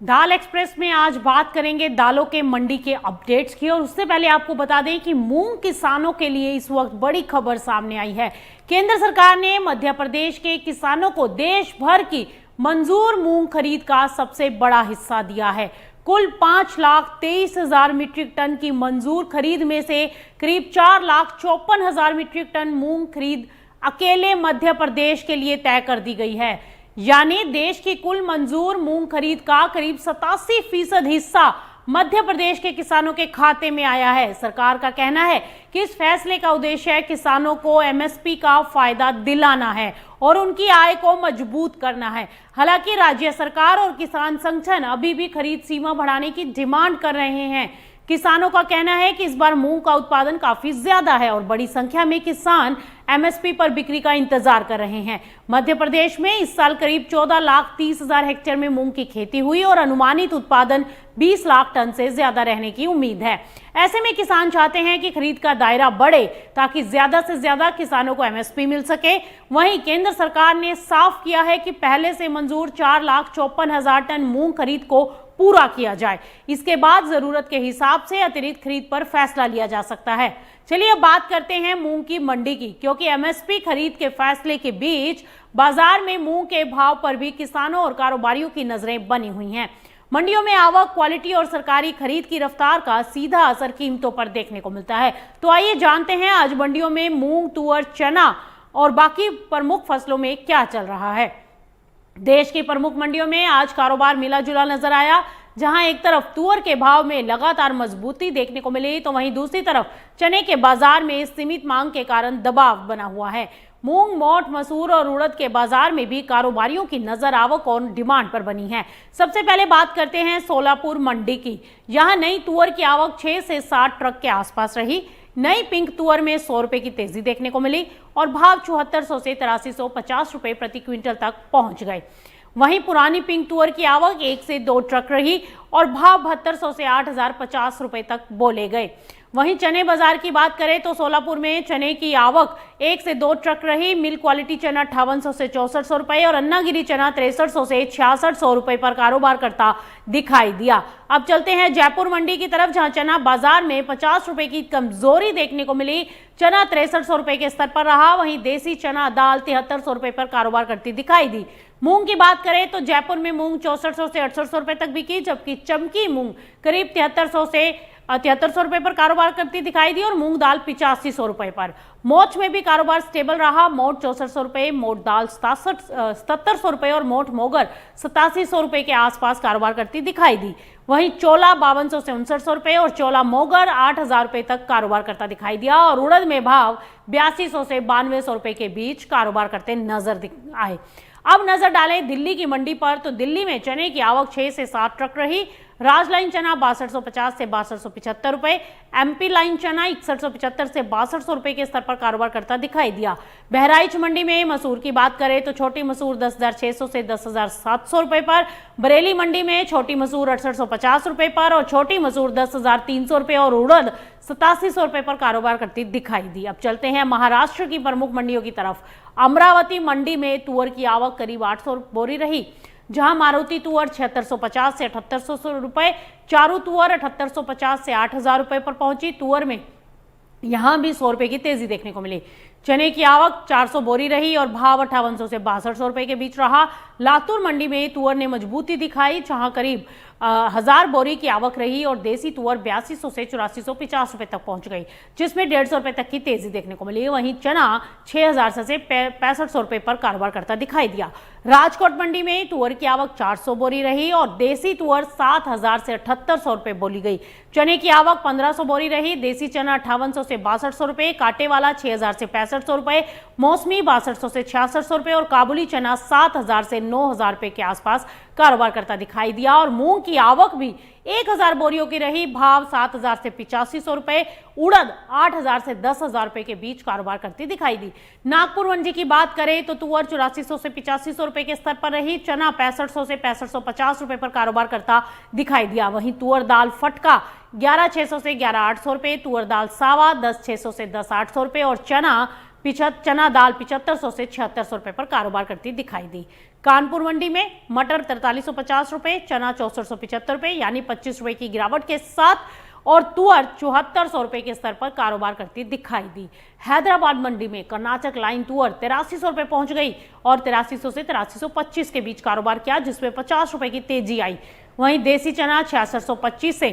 दाल express में आज बात करेंगे दालों के मंडी के अपडेट्स की। और उससे पहले आपको बता दें कि मूंग किसानों के लिए इस वक्त बड़ी खबर सामने आई है। केंद्र सरकार ने मध्य प्रदेश के किसानों को देश भर की मंजूर मूंग खरीद का सबसे बड़ा हिस्सा दिया है। कुल 5,23,000 मीट्रिक टन की मंजूर खरीद में से करीब 4,54,000 मीट्रिक टन मूंग खरीद अकेले मध्य प्रदेश के लिए तय कर दी गई है। यानी देश की कुल मंजूर मूंग खरीद का करीब 87% हिस्सा मध्य प्रदेश के किसानों के खाते में आया है। सरकार का कहना है कि इस फैसले का उद्देश्य किसानों को एमएसपी का फायदा दिलाना है और उनकी आय को मजबूत करना है। हालांकि राज्य सरकार और किसान संगठन अभी भी खरीद सीमा बढ़ाने की डिमांड कर रहे हैं। किसानों का कहना है कि इस बार मूंग का उत्पादन काफी ज्यादा है और बड़ी संख्या में किसान एमएसपी पर बिक्री का इंतजार कर रहे हैं। मध्य प्रदेश में इस साल करीब 14,30,000 हेक्टेयर में मूंग की खेती हुई और अनुमानित उत्पादन 20 लाख टन से ज्यादा रहने की उम्मीद है। ऐसे में किसान चाहते हैं कि खरीद का दायरा बढ़े ताकि ज्यादा से ज्यादा किसानों को एमएसपी मिल सके। वहीं केंद्र सरकार ने साफ किया है कि पहले से मंजूर 4,54,000 टन मूंग खरीद को पूरा किया जाए। इसके बाद जरूरत के हिसाब से अतिरिक्त खरीद पर फैसला लिया जा सकता है। चलिए अब बात करते हैं मूंग की मंडी की, क्योंकि एमएसपी खरीद के फैसले के बीच बाजार में मूंग के भाव पर भी किसानों और कारोबारियों की नजरें बनी हुई हैं। मंडियों में आवक, क्वालिटी और सरकारी खरीद की रफ्तार का सीधा असर कीमतों पर देखने को मिलता है। तो आइए जानते हैं आज मंडियों में मूंग, तुअर, चना और बाकी प्रमुख फसलों में क्या चल रहा है। देश की प्रमुख मंडियों में आज कारोबार मिला जुला नजर आया। जहां एक तरफ तुअर के भाव में लगातार मजबूती देखने को मिली, तो वहीं दूसरी तरफ चने के बाजार में सीमित मांग के कारण दबाव बना हुआ है। मूंग, मोठ, मसूर और उड़द के बाजार में भी कारोबारियों की नजर आवक और डिमांड पर बनी है। सबसे पहले बात करते हैं सोलापुर मंडी की। यहां नई तुअर की आवक 6 से 7 ट्रक के आसपास रही। नई पिंक तुअर में 100 रुपए की तेजी देखने को मिली और भाव 7400 से 8350 रुपए प्रति क्विंटल तक पहुंच गए। वहीं पुरानी पिंक तुअर की आवक 1 से 2 ट्रक रही और भाव 7200 से 8050 रुपए तक बोले गए। वहीं चने बाजार की बात करें तो सोलापुर में चने की आवक 1 से 2 ट्रक रही। मिल क्वालिटी चना 5800 से 6400 रुपए और अन्नागिरी चना 6300 से 6600 रुपए पर कारोबार करता दिखाई दिया। अब चलते हैं जयपुर मंडी की तरफ, जहां चना बाजार में 50 रुपए की कमजोरी देखने को मिली। चना 6300 रुपए के स्तर पर रहा। वहीं देसी चना दाल 7300 रुपए पर कारोबार करती दिखाई दी। मूंग की बात करें तो जयपुर में मूंग 6400 से 6800 रुपए तक बिकी, जबकि चमकी मूंग करीब 7300 से 7300 रुपए पर कारोबार करती दिखाई दी और मूंग दाल 8500 रुपए पर। मोठ में भी कारोबार स्टेबल रहा। मोठ 6400 रुपए, मोठ दाल 7700 रुपए और मोठ मोगर 8700 रुपए के आसपास कारोबार करती दिखाई दी। वहीं चोला 5200 से 5900 रुपए और चोला मोगर 8000 रुपए तक कारोबार करता दिखाई दिया और उड़द में भाव 8200 से 9200 रुपए के बीच कारोबार करते नजर आए। अब नजर डालें दिल्ली की मंडी पर, तो दिल्ली में चने की आवक 6 से 7 ट्रक रही। राजलाइन चना 6250 से 6275 रुपए, एमपी लाइन चना 6175 से 6200 रुपए के स्तर पर कारोबार करता दिखाई दिया। बहराइच मंडी में मसूर की बात करें तो छोटी मसूर 10,600 से 10,700 रुपए पर, बरेली मंडी में छोटी मसूर 6850 रुपए पर और छोटी मसूर 10,300 रुपए और उड़द 8700 रुपए पर कारोबार करती दिखाई दी। अब चलते हैं महाराष्ट्र की प्रमुख मंडियों की तरफ। अमरावती मंडी में तुअर की आवक करीब 800 बोरी रही, जहां मारुति तुअर 7650 से 7800 रुपए, चारू तुअर 7850 से 8000 रुपए पर पहुंची। तुअर में यहां भी 100 रुपए की तेजी देखने को मिली। चने की आवक 400 बोरी रही और भाव 5800 से 6200 रुपए के बीच रहा। लातूर मंडी में तुअर ने मजबूती दिखाई, जहां करीब 1000 बोरी की आवक रही और देसी तुअर 8200 से 8450 रुपए तक पहुंच गई, जिसमें 150 रुपए तक की तेजी देखने को मिली। वहीं चना 6000 से 6500 रुपए पर कारोबार करता दिखाई दिया। राजकोट मंडी में तुअर की आवक 400 बोरी रही और देसी तुअर 7000 से 7800 रुपए बोली गई। चने की आवक 1500 बोरी रही। देसी चना 5800 से 6200 रुपए, कांटे वाला 6000 से 6500 रुपए, मौसमी 6200 से 6600 रुपए और काबुली चना 7000 से 9000 रुपए के आसपास कारोबार करता दिखाई दिया। और मूंग की आवक भी 1000 बोरियों की रही। भाव 7000 से 8500 रुपए, उड़द 8000 से 10000 रुपए के बीच कारोबार करती दिखाई दी। नागपुर मंडी की बात करें तो तुअर 8400 से 8500 रुपए के स्तर पर रही। चना 6500 से 6550 रुपए पर कारोबार करता दिखाई दिया। वहीं तुअर दाल फटका 11600 से 11800 रुपए, तुअर दाल सावा 10600 से 10800 रुपए और चना चना दाल 7500 से 7600 रुपए पर कारोबार करती दिखाई दी। कानपुर मंडी में मटर 4350 रुपए, चना 6475 रुपए यानी 25 रुपए की गिरावट के साथ और तुअर 7400 रुपए के स्तर पर कारोबार करती दिखाई दी। हैदराबाद मंडी में कर्नाटक लाइन तुअर 8300 रुपए पहुंच गई और 8300 से 8325 के बीच कारोबार किया, जिसमें 50 रुपए की तेजी आई। वहीं देसी चना 6625 से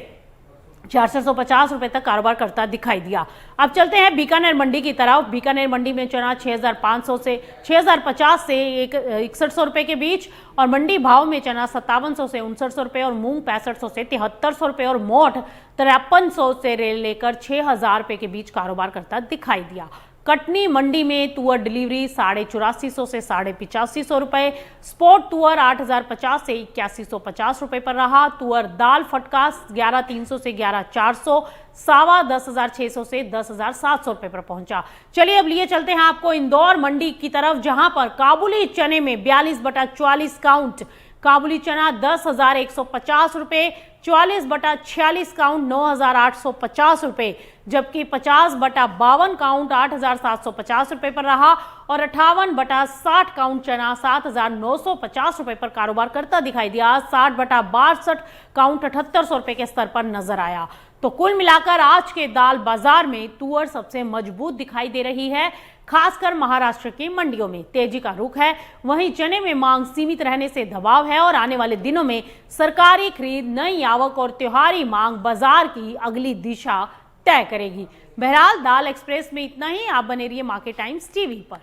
4650 रुपए तक कारोबार करता दिखाई दिया। अब चलते हैं बीकानेर मंडी की तरफ। बीकानेर मंडी में चना 6500 से 6050 से 6100 रुपए के बीच और मंडी भाव में चना 5700 से 5900 रुपए और मूंग 6500 से 7300 रुपए और मोठ 5300 से लेकर 6000 रुपए के बीच कारोबार करता दिखाई दिया। कटनी मंडी में तुअर डिलीवरी 8450 से 8550 रुपए, स्पोर्ट तुअर 8050 से 8150 रुपए पर रहा। तुअर दाल फटका 11300 से 11400, सावा 10600 से 10700 रुपए पर पहुंचा। चलिए अब लिए चलते हैं आपको इंदौर मंडी की तरफ, जहां पर काबुली चने में 42/44 काउंट काबुली चना 10,150 रुपए, 44/46 काउंट 9,850 रुपए, जबकि 50/52 काउंट 8,750 रुपए पर रहा और 58/60 काउंट चना 7,950 रुपए पर कारोबार करता दिखाई दिया। 60/62 काउंट 7800 रुपए के स्तर पर नजर आया। तो कुल मिलाकर आज के दाल बाजार में तुअर सबसे मजबूत दिखाई दे रही है। खासकर महाराष्ट्र की मंडियों में तेजी का रुख है, वहीं चने में मांग सीमित रहने से दबाव है और आने वाले दिनों में सरकारी खरीद, नई आवक और त्योहारी मांग बाजार की अगली दिशा तय करेगी। बहरहाल दाल एक्सप्रेस में इतना ही। आप बने रहिए मार्केट टाइम्स टीवी पर।